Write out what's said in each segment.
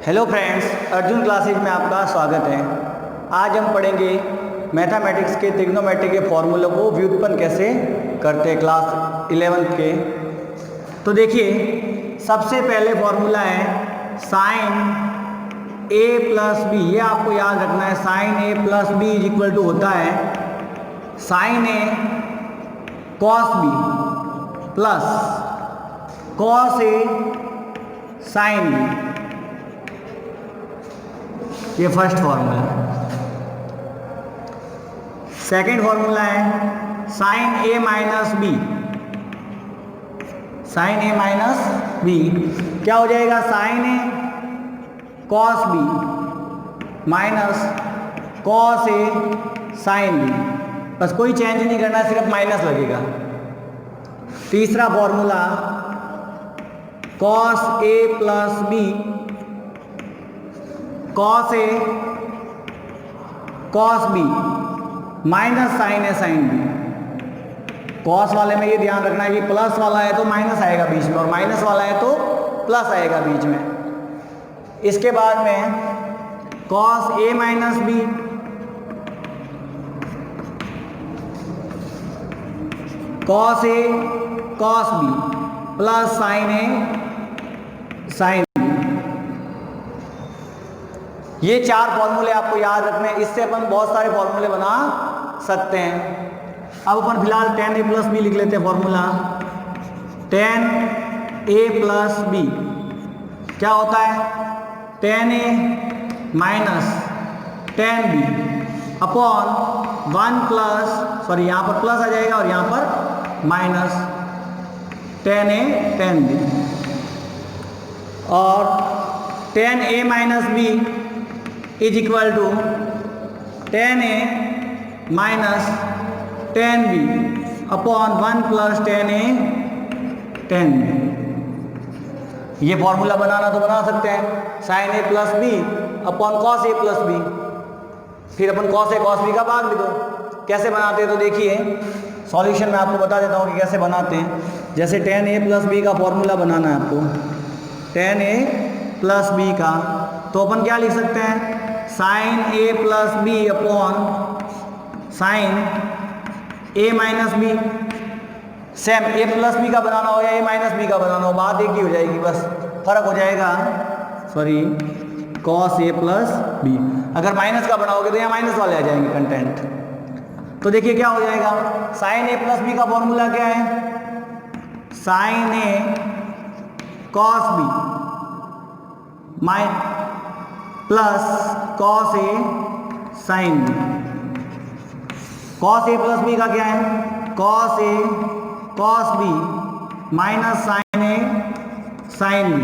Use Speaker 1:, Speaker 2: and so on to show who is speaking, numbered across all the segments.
Speaker 1: Hello friends, Arjun classes में आपका स्वागत है। आज हम पढ़ेंगे मैथमेटिक्स के ट्रिग्नोमेट्री के फॉर्मूलों को व्युत्पन्न कैसे करते हैं क्लास 11th के। तो देखिए, सबसे पहले फॉर्मूला है साइन ए प्लस बी। ये आपको याद रखना है, sine A plus B is equal to होता है sine A cos B plus cos A sine B. ये फर्स्ट फॉर्मूला है। सेकेंड फॉर्मूला है sine A minus B. Sine A minus B क्या हो जाएगा? Sine A cos B minus cos A sine B. बस कोई चेंज नहीं करना, सिर्फ माइनस लगेगा। तीसरा formula cos A plus B cos A cos B minus sine A sine B. Cos वाले में ये ध्यान रखना है कि प्लस वाला है तो माइनस आएगा बीच में, और माइनस वाला है तो प्लस आएगा बीच में। इसके बाद में cos A minus B cos A cos B plus sine A sign. ये चार फॉर्मूले आपको याद रखने हैं। इससे अपन बहुत सारे फॉर्मूले बना सकते हैं। अब अपन फिलहाल tan a प्लस बी लिख लेते हैं। Formula tan a plus B क्या होता है? tan a minus tan b upon 1 plus, sorry यहाँ पर प्लस आ जाएगा और यहाँ पर minus tan a tan b। और tan a minus B is equal to tan a minus tan b upon 1 plus tan a tan b। ये formula बनाना तो बना सकते हैं, sine A plus B upon cos A plus B. फिर अपन cos A cos B का भाग लिखो। कैसे बनाते हैं तो देखिए, सॉल्यूशन में आपको बता देता हूँ कि कैसे बनाते हैं। जैसे tan a प्लस बी का फॉर्मूला बनाना है आपको, tan a प्लस बी का, तो अपन क्या लिख सकते हैं? Sine A plus B upon sine A minus B. Same A plus B का बनाना हो या ए माइनस बी का बनाना हो, बात एक ही हो जाएगी, बस फर्क हो जाएगा। Sorry, cos A plus B. अगर माइनस का बनाओगे तो यहाँ माइनस वाले आ जाएंगे कंटेंट। तो देखिए क्या हो जाएगा, साइन ए प्लस बी का फॉर्मूला क्या है? Sine A cos B plus cos A sine B. Cos A plus B का क्या है? Cos A cos B minus sine A sine B.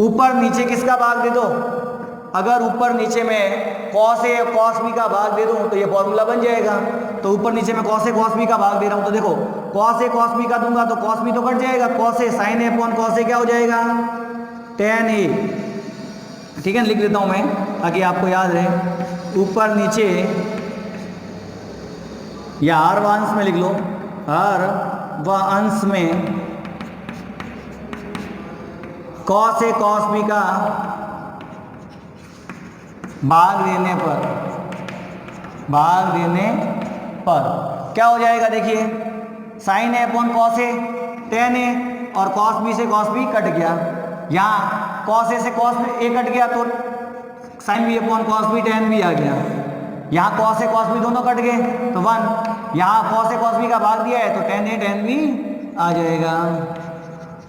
Speaker 1: ऊपर नीचे किसका भाग दे दो? अगर ऊपर नीचे में कॉस ए कॉस बी का भाग दे दूं तो ये फॉर्मूला बन जाएगा। तो ऊपर नीचे में कॉस ए कॉस बी का भाग दे रहा हूं तो देखो, कॉस ए कॉस बी का दूंगा तो कॉस बी तो कट जाएगा। Cos A sign A upon cos ए क्या हो जाएगा? tan ए। ठीक है, लिख देता हूं मैं ताकि आपको याद रहे। ऊपर नीचे या हर व अंश में लिख लो, हर व अंश में कॉस ए कॉस बी का भाग देने पर क्या हो जाएगा? देखिए, साइन ए अपॉन कॉस ए tan ए, और कॉस बी से कॉस बी कट गया। यहाँ कॉस ए से कॉस ए कट गया तो sine B upon cos B tan B आ गया। यहाँ कॉस ए कॉस बी दोनों कट गए तो 1। यहाँ कॉस ए कॉस बी का भाग दिया है तो tan ए tan बी आ जाएगा।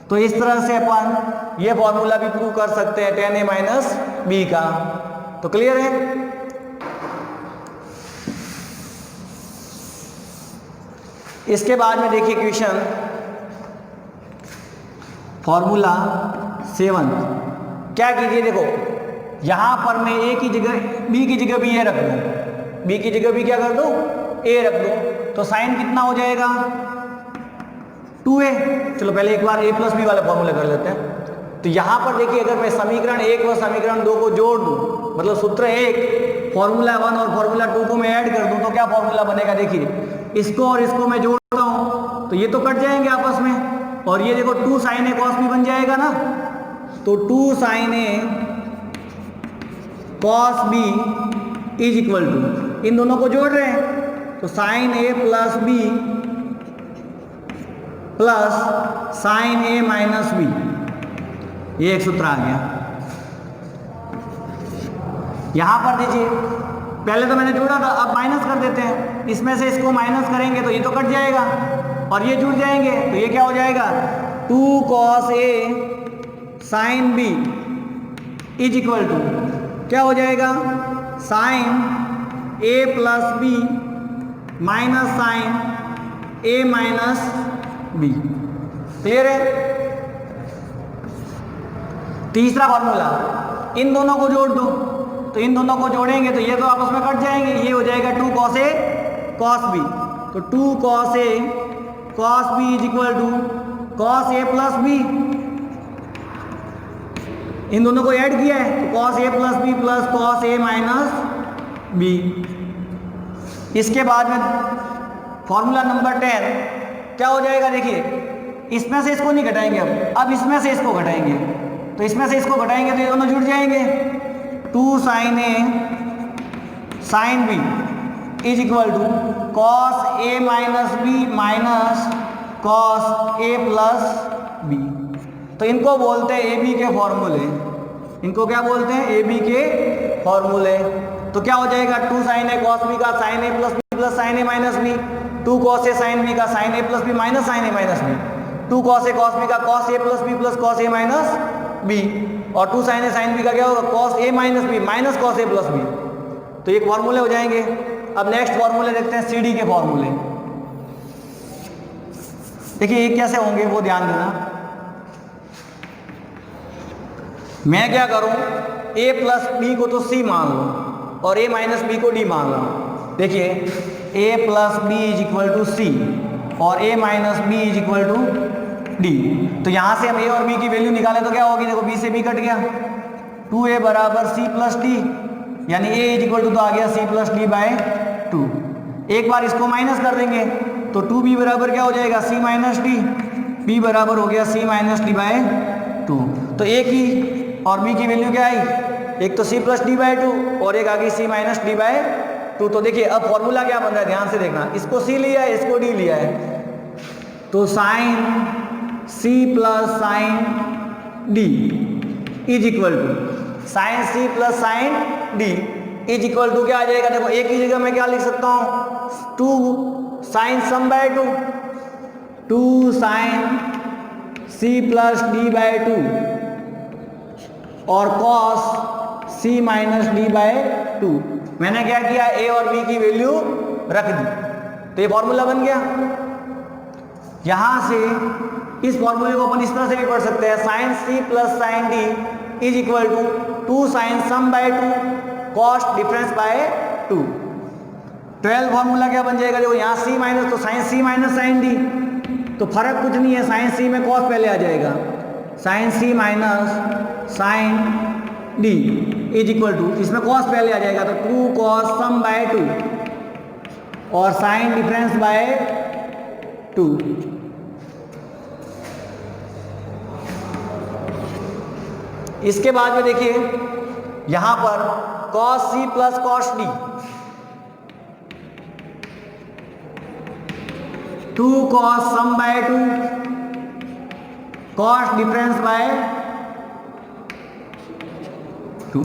Speaker 1: तो इस तरह से अपन ये फॉर्मूला भी प्रूव कर सकते हैं tan ए माइनस बी का। तो क्लियर है? इसके बाद में देखिए क्वेश्चन फॉर्मूला 7। क्या कीजिए, देखो यहां पर मैं ए की जगह बी की जगह भी ए रख दूं, बी की जगह भी क्या कर दूं? ए रख दूं। तो साइन कितना हो जाएगा? 2a। चलो पहले एक बार ए प्लस बी वाला फॉर्मूला कर लेते हैं। तो यहां पर देखिए, अगर मैं समीकरण 1 व समीकरण 2 को जोड़ दूं, मतलब सूत्र 1 फॉर्मूला 1 और फॉर्मूला 2 को मैं ऐड कर दूं तो क्या फॉर्मूला बनेगा? देखिए, इसको और इसको मैं जोड़ता हूं तो ये तो कट जाएंगे आपस में, और ये देखो 2 sin a cos b बन जाएगा ना। तो 2 sine A cos B is equal to, इन दोनों को जोड़ रहे हैं तो sine A plus B plus sine A minus B, ये एक सूत्र आ गया। यहां पर देखिए पहले तो मैंने जोड़ा था, अब माइनस कर देते हैं, इसमें से इसको माइनस करेंगे तो ये तो कट जाएगा और ये जुड़ जाएंगे तो ये क्या हो जाएगा 2 cos A sine B is equal to क्या हो जाएगा sine A plus B minus sine A minus B. Clear है? तीसरा फॉर्मूला, इन दोनों को जोड़ दो, तो इन दोनों को जोड़ेंगे तो ये तो आपस में कट जाएंगे, ये हो जाएगा 2 cos ए cos बी, तो 2 cos A cos B is equal to cos A plus B, इन दोनों को ऐड किया है तो cos A plus B plus cos A minus B. इसके बाद में फॉर्मूला नंबर 10 क्या हो जाएगा, देखिए इसमें से इसको नहीं घटाएंगे, अब इसमें से इसको घटाएंगे, तो इसमें से इसको घटाएंगे तो ये दोनों जुड़ जाएंगे 2 sine A sine B is equal to cos A minus B minus cos A plus B. तो इनको बोलते हैं ए बी के फॉर्मूले, इनको क्या बोलते हैं ए बी के फॉर्मूले। तो क्या हो जाएगा 2 साइन ए कॉस बी का sign A plus sine A minus B, 2 cos A sine B का sign A plus B minus sine A minus B, 2 cos A cos B का cos A plus B plus cos A minus B, और 2 sine A sine B का क्या होगा cos A minus B minus cos A plus B. तो ये फॉर्मूले हो जाएंगे। अब नेक्स्ट फॉर्मूले देखते हैं सी डी के फॉर्मूले। देखिए ये कैसे होंगे वो ध्यान देना। मैं क्या करूं, a प्लस बी को तो c मान लो और a माइनस बी को d मान लो। देखिए a plus B is equal to C और a minus B is equal to d। तो यहां से हम a और b की वैल्यू निकालें तो क्या होगी, देखो b से b कट गया, 2a बराबर c प्लस d, यानी a इज इक्वल टू तो आ गया c प्लस d बाय 2। एक बार इसको माइनस कर देंगे तो 2b बराबर क्या हो जाएगा c माइनस d, b बराबर हो गया c माइनस d बाय 2। तो a की और b की वैल्यू क्या आई, एक तो c प्लस डी बाई 2 और एक आ गई c माइनस डी बाई 2। तो देखिए अब फॉर्मूला क्या बन रहा है, ध्यान से देखना, इसको c लिया है इसको d लिया है, तो sine c plus sine d is equal to sine c plus sine d is equal to क्या आ जाएगा, देखो एक ही जगह मैं क्या लिख सकता हूँ 2 sine sum by 2 sine c plus d by 2 और cos c minus D by 2। मैंने क्या किया, a और b की वैल्यू रख दी, तो ये फॉर्मूला बन गया। यहां से इस फॉर्मूले को अपन इस तरह से भी पढ़ सकते हैं, sine c plus sine d is equal to 2 sine sum by 2 cos difference by 2। 12 formula क्या बन जाएगा, देखो यहाँ c माइनस तो sine c minus sine d, तो फर्क कुछ नहीं है, साइन c में कॉस पहले आ जाएगा, sine c minus sine d is equal to, इसमें कॉस पहले आ जाएगा तो 2 कॉस सम बाय 2 और साइन डिफरेंस बाय 2। इसके बाद में देखिए यहां पर cos c plus cos d, 2 cos sum by 2 cos difference by 2,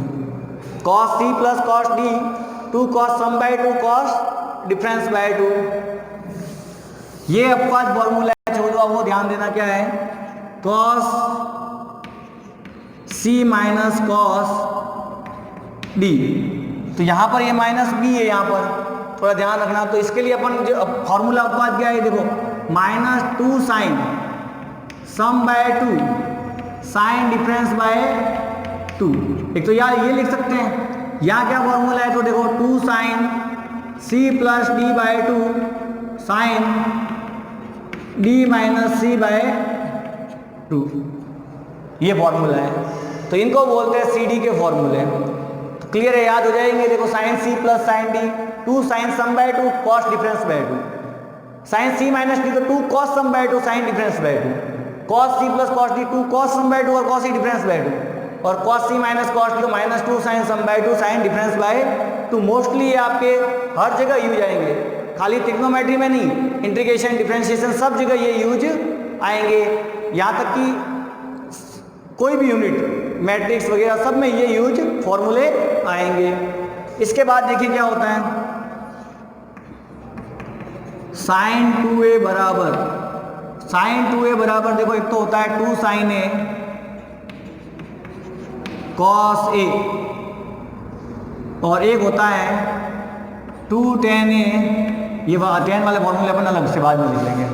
Speaker 1: cos c plus cos d 2 cos sum by 2 cos difference by 2। ये अपवाद फॉर्मूला है, छोड़ो वो ध्यान देना क्या है, cos c minus cos d, तो यहां पर ये माइनस b है, यहां पर थोड़ा ध्यान रखना। तो इसके लिए अपन जो फॉर्मूला अपवाद क्या है, देखो minus 2 sine sum by 2 sine difference by 2। एक तो यार ये लिख सकते हैं, यहाँ क्या फॉर्मूला है, तो देखो 2 sine c plus D by 2 sine d minus c by 2, ये फॉर्मूला है। तो इनको बोलते हैं सी डी के फॉर्मूले। तो क्लियर है, याद हो जाएंगे। देखो sine c plus sine d 2 sine sum by 2 cos difference by 2, sine c minus d तो 2 cos sum by 2 sine difference by 2। Cos C plus cos D 2 cos sum by 2 और कॉस सी डिफरेंस बाय 2, और cos C minus cos D minus 2 sine sum by 2 sine difference by 2। Mostly ये आपके हर जगह use आएंगे, खाली trigonometry में नहीं, integration differentiation सब जगह ये यूज आएंगे। यहाँ तक कि कोई भी यूनिट मैट्रिक्स वगैरह सब में ये यूज फॉर्मूले आएंगे। इसके बाद देखिए क्या होता है, साइन 2a बराबर, साइन 2a बराबर देखो एक तो होता है 2 साइन ए कॉस ए, और एक होता है 2 tan a, ये tan वाले फॉर्मूले अपन अलग से बाद में लिख लेंगे।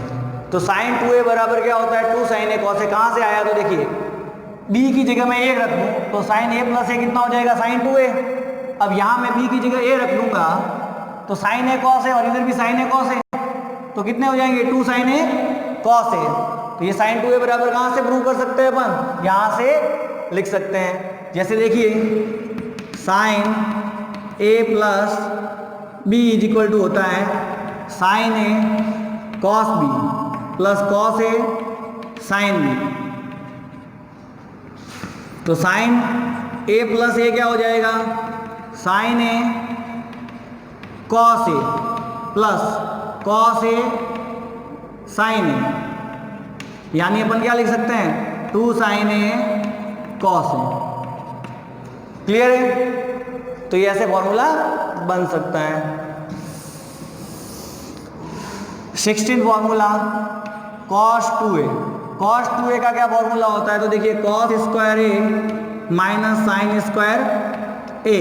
Speaker 1: तो साइन 2a बराबर क्या होता है 2 साइन ए कॉस ए। कहाँ से आया, तो देखिए b की जगह मैं a रख दूँ तो साइन a प्लस ए कितना हो जाएगा साइन 2a। अब यहाँ मैं b की जगह a रख लूँगा तो साइन a कॉस ए, और इधर भी साइन a कॉस ए, तो कितने हो जाएंगे 2 साइन a कॉस ए। तो ये साइन 2a बराबर कहाँ से प्रूव कर सकते हैं अपन, यहाँ से लिख सकते हैं। जैसे देखिए sine a plus b is equal to होता है sine a cos b plus cos a sine b। तो साइन a प्लस a क्या हो जाएगा sine a cos a plus cos a sine a, यानी अपन क्या लिख सकते हैं 2 sine a cos a। Clear है, तो ये ऐसे फॉर्मूला बन सकता है। 16 formula cos 2a, cos 2a का क्या फॉर्मूला होता है, तो देखिए cos square a minus sign square a,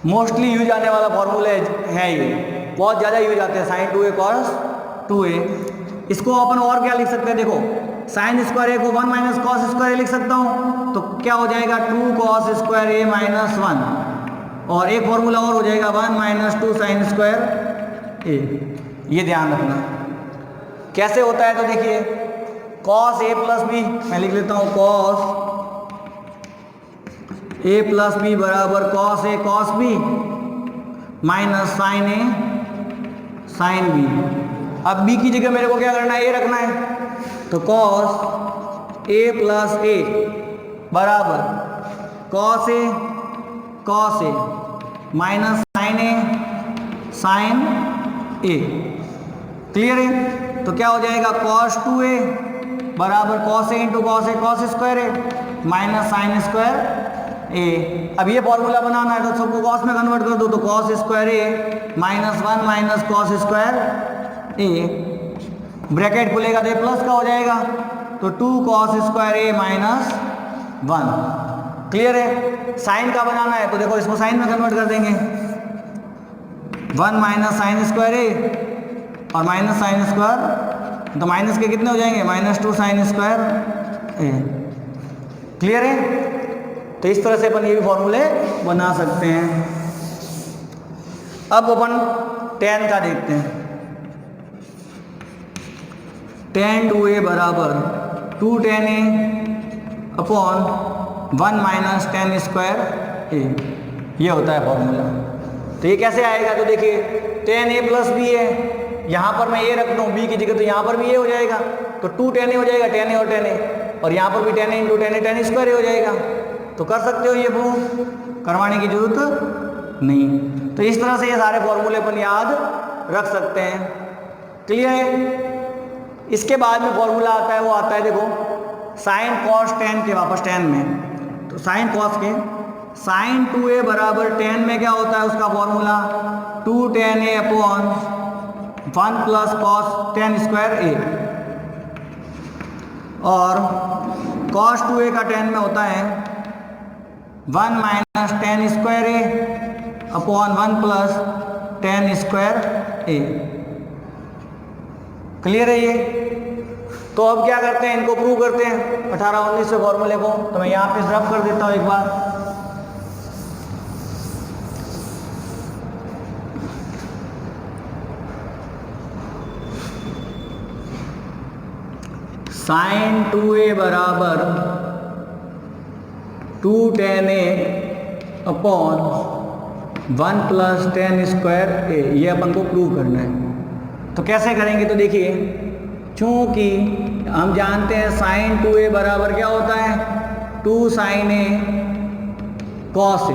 Speaker 1: mostly use आने वाला फॉर्मूला है, ये बहुत ज़्यादा यूज आते हैं साइन 2a cos 2a। इसको अपन और क्या लिख सकते हैं, देखो साइन स्क्वायर ए को 1 माइनस कॉस स्क्वायर ए लिख सकता हूँ, तो क्या हो जाएगा 2 कॉस स्क्वायर ए माइनस 1, और एक फॉर्मूला और हो जाएगा 1 माइनस 2 साइन स्क्वायर ए। ये ध्यान रखना कैसे होता है, तो देखिए कॉस ए प्लस बी, मैं लिख लेता हूँ कॉस ए प्लस बी बराबर cos A cos B minus sine A sine B. अब बी की जगह मेरे को क्या करना है, ए रखना है, तो कॉस ए प्लस ए बराबर cos A minus sine A sign A. Clear है, तो क्या हो जाएगा cos 2a बराबर cos A into cos A cos square A minus sine square ए। अब ये फॉर्मूला बनाना है तो सबको कॉस में कन्वर्ट कर दो, तो कॉस स्क्वायर ए माइनस 1 माइनस कॉस स्क्वायर ए, ब्रैकेट खुलेगा तो प्लस का हो जाएगा, तो 2 कॉस स्क्वायर ए माइनस 1। क्लियर है, साइन का बनाना है तो देखो इसको साइन में कन्वर्ट कर देंगे, 1 माइनस साइन स्क्वायर ए और माइनस साइन स्क्वायर, तो माइनस के कितने हो जाएंगे माइनस 2 साइन स्क्वायर ए। क्लियर है, तो इस तरह से अपन ये भी फॉर्मूले बना सकते हैं। अब अपन tan का देखते हैं, tan 2a बराबर 2 tan a upon 1 minus tan square a, ये होता है फॉर्मूला। तो ये कैसे आएगा, तो देखिए tan a प्लस b है, यहाँ पर मैं a रख दूँ b की जगह, तो यहाँ पर भी a हो जाएगा, तो 2 tan a हो जाएगा, tan a और tan a, और यहाँ पर भी tan a into tan a tan square हो जाएगा। तो कर सकते हो, ये प्रूव करवाने की जरूरत नहीं। तो इस तरह से ये सारे फॉर्मूले अपन याद रख सकते हैं। क्लियर है, इसके बाद में फॉर्मूला आता है, वो आता है देखो साइन कॉस tan के, वापस tan में, तो साइन कॉस के साइन 2a बराबर tan में क्या होता है उसका formula 2 tan a upon 1 plus cos tan square a, और कॉस 2a का tan में होता है 1 minus tan square a upon 1 plus tan square a। Clear है ये, तो अब क्या करते हैं, इनको प्रूव करते हैं 18-19 फॉर्मूले को। तो मैं यहाँ पे रफ कर देता हूँ एक बार। साइन 2a बराबर 2 tan a upon 1 plus tan square a, ये अपन को प्रूव करना है। तो कैसे करेंगे, तो देखिए चूँकि हम जानते हैं साइन 2a बराबर क्या होता है, 2 sin a cos a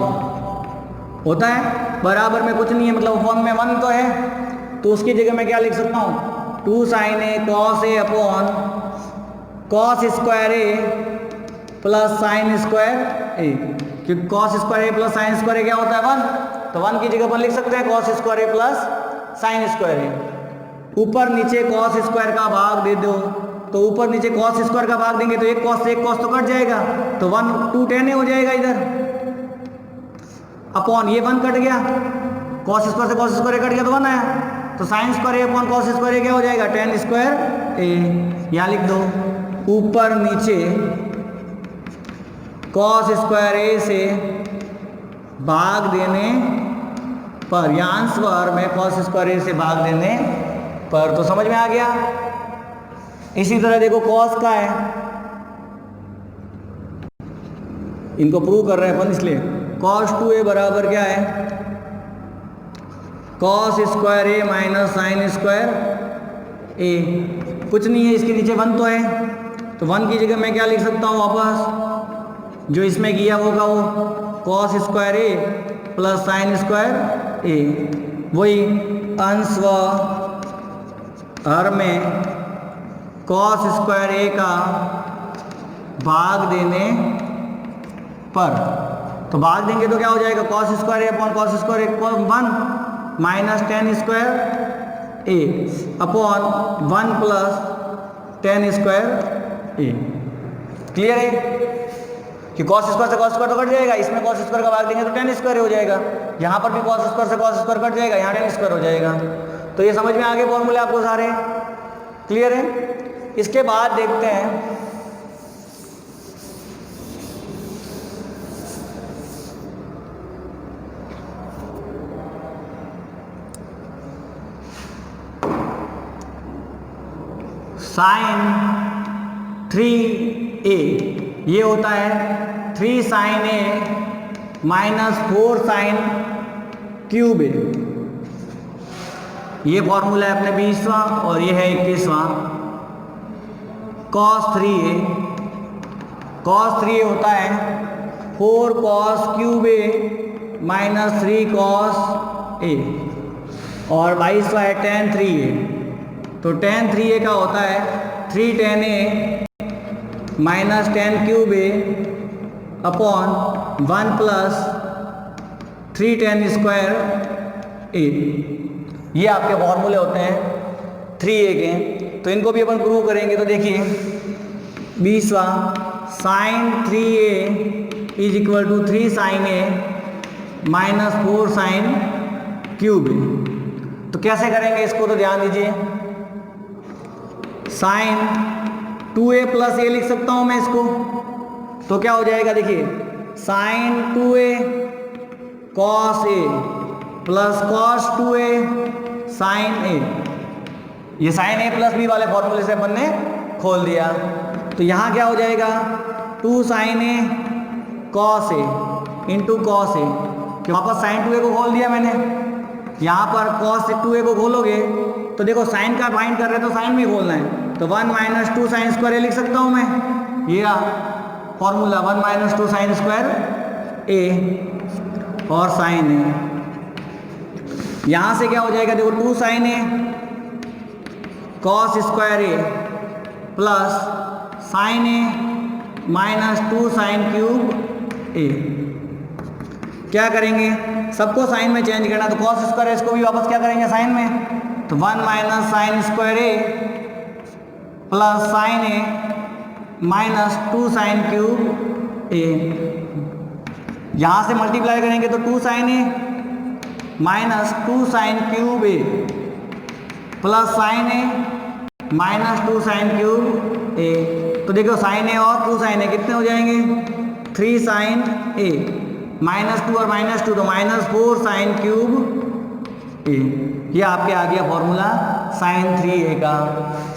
Speaker 1: होता है, बराबर में कुछ नहीं है, मतलब फॉर्म में 1 तो है, तो उसकी जगह मैं क्या लिख सकता हूँ, 2 sin a cos a upon cos square a plus sign square a, क्योंकि cos square a plus sign square a क्या होता है 1, तो 1 की जगह पर लिख सकते हैं cos square a plus sign square a। ऊपर नीचे cos स्क्वायर का भाग दे दो, तो ऊपर नीचे cos स्क्वायर का भाग देंगे तो एक cos से एक cos तो कट जाएगा, तो 1 2 tan a हो जाएगा इधर, अपॉन ये 1 कट गया, cos स्क्वायर से cos स्क्वायर कट गया तो 1 आया, तो sign square a upon cos square a क्या हो जाएगा, tan स्क्वायर a। यहाँ लिख दो ऊपर नीचे cos स्क्वायर a से भाग देने पर, या अंश पर में cos स्क्वायर a से भाग देने पर, तो समझ में आ गया। इसी तरह देखो cos का है, इनको प्रूव कर रहे हैं अपन, इसलिए cos 2a बराबर क्या है, cos square a minus sign square a, कुछ नहीं है, इसके नीचे 1 तो है, तो 1 की जगह मैं क्या लिख सकता हूँ वापस, जो इसमें किया होगा वो cos square a plus sign square a, वही अंश व हर में cos स्क्वायर a का भाग देने पर, तो भाग देंगे तो क्या हो जाएगा, cos square a upon cos square a 1 minus tan square a upon 1 plus tan square a। Clear है कि cos स्क्वायर से cos स्क्वायर तो कट जाएगा, इसमें cos स्क्वायर का भाग देंगे तो tan स्क्वायर हो जाएगा, यहाँ पर भी cos स्क्वायर से cos स्क्वायर कट जाएगा, यहाँ tan स्क्वायर हो जाएगा। तो ये समझ में आ गए फॉर्मूले आपको सारे, क्लियर है। इसके बाद देखते हैं साइन 3a, ये होता है 3 sin a minus 4 sin cube a, ये फॉर्मूला है अपने 20वां और ये है 21वां। cos 3a, cos 3a होता है 4 cos cube a minus 3 cos a, और 22वां है tan 3a, तो tan 3a का होता है 3 tan a minus tan cube a upon 1 plus 3 tan square a, ये आपके फॉर्मूले होते हैं 3a के। तो इनको भी अपन प्रूव करेंगे, तो देखिए 20वां sine 3a is equal to 3 sin a minus 4 sin cube a। तो कैसे करेंगे इसको, तो ध्यान दीजिए, साइन 2a प्लस a लिख सकता हूं मैं इसको, तो क्या हो जाएगा, देखिए sine 2a cos a plus cos 2a sin a, ये साइन a प्लस b वाले फॉर्मूले से अपन ने खोल दिया। तो यहाँ क्या हो जाएगा, 2 sin a cos a into cos a, कि वापस साइन 2a को खोल दिया मैंने, यहाँ पर cos 2a को खोलोगे तो देखो साइन का फाइंड कर रहे हैं तो साइन में खोलना है, तो 1 माइनस 2 साइन स्क्वायर a लिख सकता हूँ मैं, ये formula 1 minus 2 sign square a और साइन a। यहाँ से क्या हो जाएगा, देखो 2 sin a cos square a plus sign a minus 2 sin cube a। क्या करेंगे, सबको साइन में चेंज करना, तो cos स्क्वायर a इसको भी वापस क्या करेंगे साइन में, तो 1 minus sign square a plus sign a minus 2 sin cube a। यहाँ से मल्टीप्लाई करेंगे तो 2 sin a minus 2 sin cube a plus sign a minus 2 sin cube a। तो देखो साइन a और 2 sin a कितने हो जाएंगे, 3 sin a माइनस 2 और माइनस 2 तो माइनस 4 sin क्यूब a। ये आपके आ गया फॉर्मूला साइन 3a का।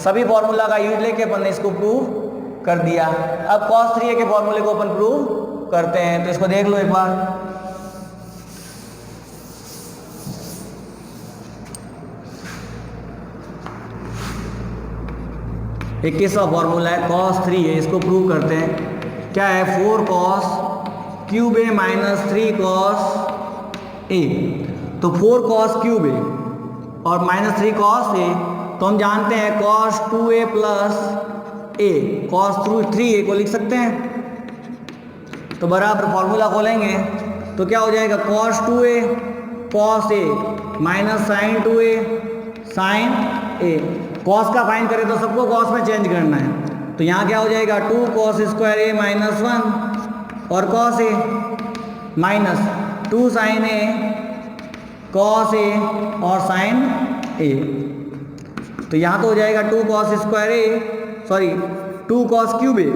Speaker 1: सभी फॉर्मूला का यूज लेके अपन ने इसको प्रूव कर दिया। अब cos 3a के फॉर्मूले को अपन प्रूव करते हैं, तो इसको देख लो एक बार। 21वां फॉर्मूला है cos 3 है, इसको प्रूव करते हैं। क्या है 4 cos क्यूब ए माइनस 3 cos ए। तो 4 cos क्यूब ए और माइनस 3 cos ए, तो हम जानते हैं cos 2a प्लस ए, cos 3a को लिख सकते हैं। तो बराबर फॉर्मूला खोलेंगे तो क्या हो जाएगा cos 2a cos a minus sine 2a sine a। cos का फाइंड करें तो सबको cos में चेंज करना है, तो यहाँ क्या हो जाएगा 2 cos स्क्वायर a माइनस 1 और cos a minus 2 sine a cos a और साइन a। तो यहाँ तो हो जाएगा 2 cos square a, sorry 2 cos cube a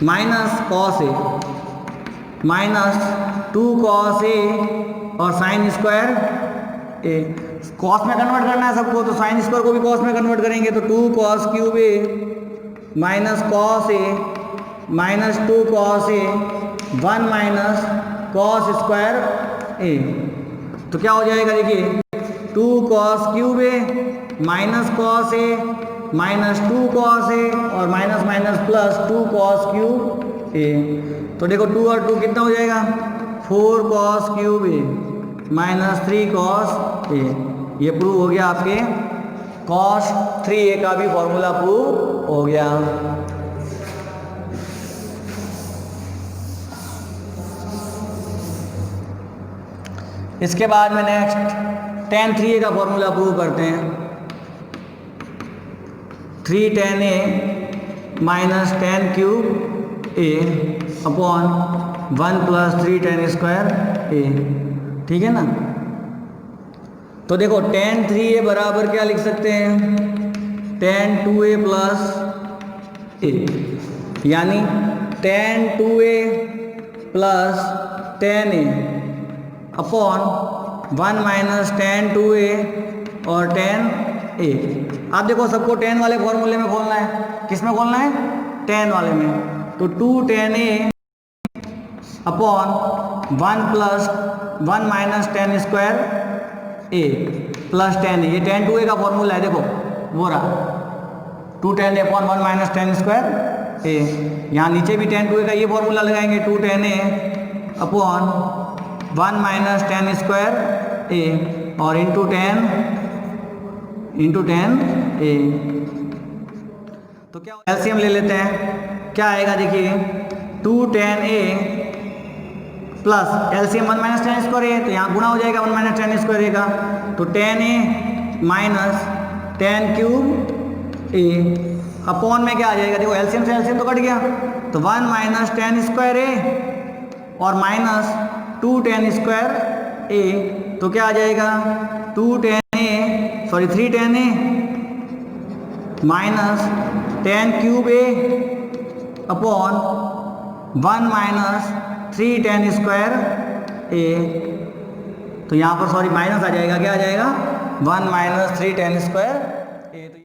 Speaker 1: minus cos a minus 2 cos a और साइन स्क्वायर a। cos में कन्वर्ट करना है सबको, तो साइन स्क्वायर को भी cos में कन्वर्ट करेंगे, तो 2 cos cube a minus cos a minus 2 cos a 1 minus cos square a। तो क्या हो जाएगा देखिए 2 cos cube a minus cos a minus 2 cos a और minus minus plus 2 cos cube a। तो देखो 2 और 2 कितना हो जाएगा 4 cos cube a minus 3 cos a। ये प्रूव हो गया आपके cos 3a का भी फॉर्मूला प्रूव हो गया। इसके बाद में नेक्स्ट tan 3a का फॉर्मूला प्रूव करते हैं। 3 tan a minus tan cube a upon 1 plus 3 tan square a। ठीक है ना। तो देखो tan 3a बराबर क्या लिख सकते हैं tan 2a प्लस a, यानी tan 2a plus tan a upon 1 minus tan 2a और tan a। आप देखो सबको tan वाले फॉर्मूले में खोलना है, किस में खोलना है tan वाले में। तो 2 tan a upon 1 plus 1 minus tan square a plus tan a। ये tan 2a का फॉर्मूला है, देखो वो रहा 2 tan a upon 1 minus tan square a। यहाँ नीचे भी tan 2a का ये फॉर्मूला लगाएंगे 2 tan a upon 1 minus tan square a और इंटू tan a। तो क्या एलसीएम ले लेते हैं, क्या आएगा देखिए 2 tan a plus LCM 1 minus tan square a, तो यहाँ गुणा हो जाएगा 1 माइनस tan स्क्वायर a का, तो tan a minus tan cube a upon में क्या आ जाएगा देखो एलसीएम से एलसीएम तो कट गया, तो 1 माइनस tan स्क्वायर a और माइनस 2 tan स्क्वायर a। तो क्या आ जाएगा 3 tan a minus tan cube a upon 1 minus 3 tan square a। तो यहाँ पर सॉरी माइनस आ जाएगा, क्या आ जाएगा 1 माइनस 3 tan स्क्वायर a।